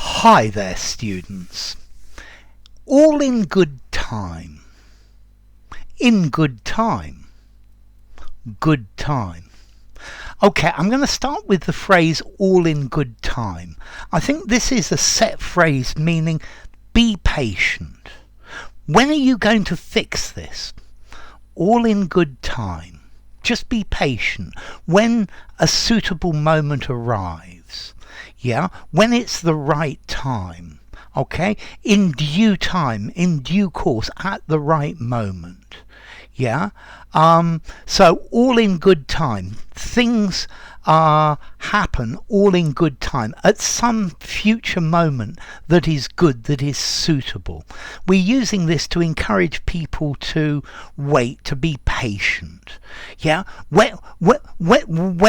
Hi there, students. All in good time. In good time. Good time. Okay, I'm going to start with the phrase all in good time. I think this is a set phrase meaning be patient. When are you going to fix this? All in good time. Just be patient. When a suitable moment arrives. Yeah, when it's the right time. Okay, in due time, in due course, at the right moment. Yeah, so all in good time. Things happen all in good time at some future moment that is good, that is suitable. We're using this to encourage people to wait, to be patient. Yeah, when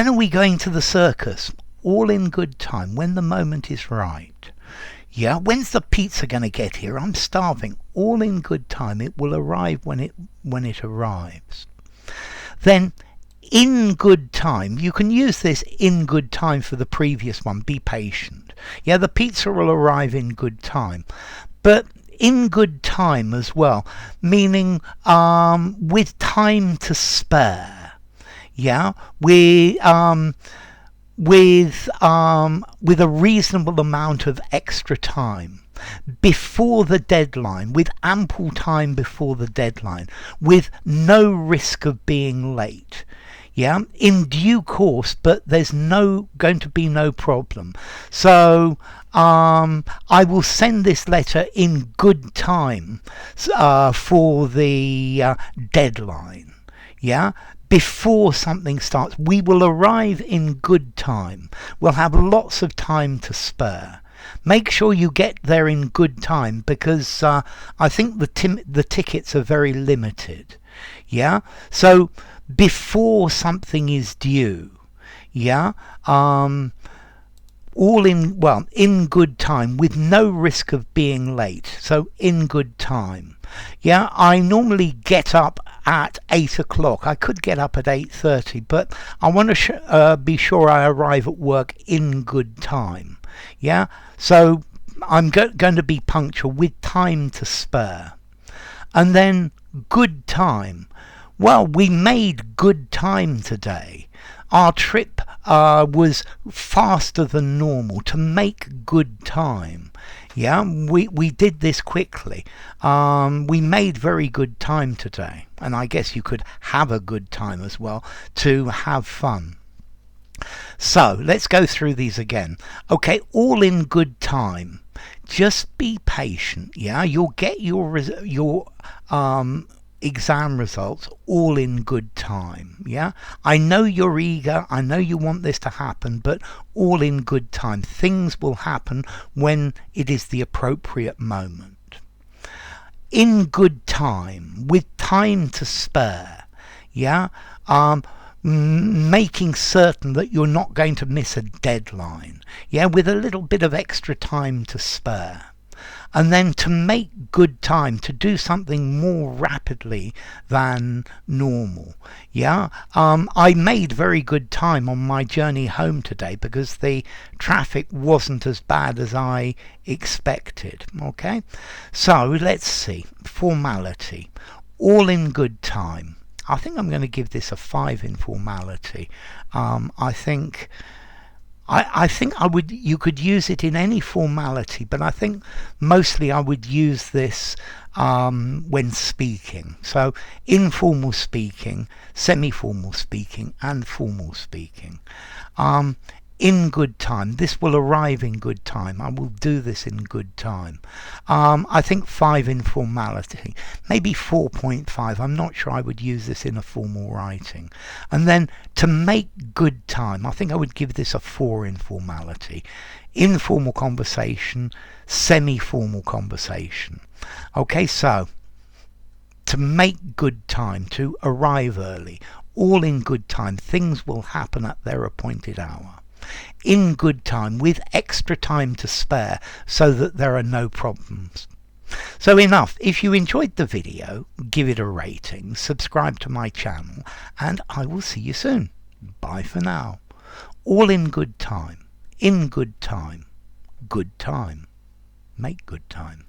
are we going to the circus? All in good time, when the moment is right. Yeah, when's the pizza going to get here? I'm starving. All in good time. It will arrive when it arrives. Then, in good time, you can use this in good time for the previous one. Be patient. Yeah, the pizza will arrive in good time. But in good time as well, meaning with time to spare. Yeah, with a reasonable amount of extra time before the deadline, with ample time before the deadline, with no risk of being late. Yeah, in due course, but there's going to be no problem. So I will send this letter in good time for the deadline. Yeah, before something starts. We will arrive in good time. We'll have lots of time to spare. Make sure you get there in good time because I think the tickets are very limited. Yeah, so before something is due. Yeah, all in good time with no risk of being late. So in good time. Yeah, I normally get up at 8 o'clock. I could get up at 8:30, but I want to be sure I arrive at work in good time. Yeah, so I'm going to be punctual with time to spare. And then good time. Well, we made good time today. Our trip was faster than normal to make good time. Yeah, we did this quickly. We made very good time today. And I guess you could have a good time as well to have fun. So let's go through these again. Okay, all in good time. Just be patient. Yeah, you'll get your exam results all in good time. Yeah, I know you're eager, I know you want this to happen, but all in good time. Things will happen when it is the appropriate moment. In good time, with time to spare. Yeah, making certain that you're not going to miss a deadline. Yeah, with a little bit of extra time to spare. And then to make good time, to do something more rapidly than normal. Yeah, I made very good time on my journey home today because the traffic wasn't as bad as I expected. Okay, so let's see. Formality. All in good time. I think I'm going to give this a 5 in formality. I think you could use it in any formality, but I think mostly I would use this when speaking. So informal speaking, semi-formal speaking, and formal speaking. In good time. This will arrive in good time. I will do this in good time. I think 5 in formality. Maybe 4.5. I'm not sure I would use this in a formal writing. And then to make good time. I think I would give this a 4 in formality. Informal conversation, semi-formal conversation. Okay, so to make good time, to arrive early, all in good time. Things will happen at their appointed hour. In good time, with extra time to spare so that there are no problems. So enough. If you enjoyed the video, give it a rating, subscribe to my channel, and I will see you soon. Bye for now. All in good time. In good time. good time. Make good time.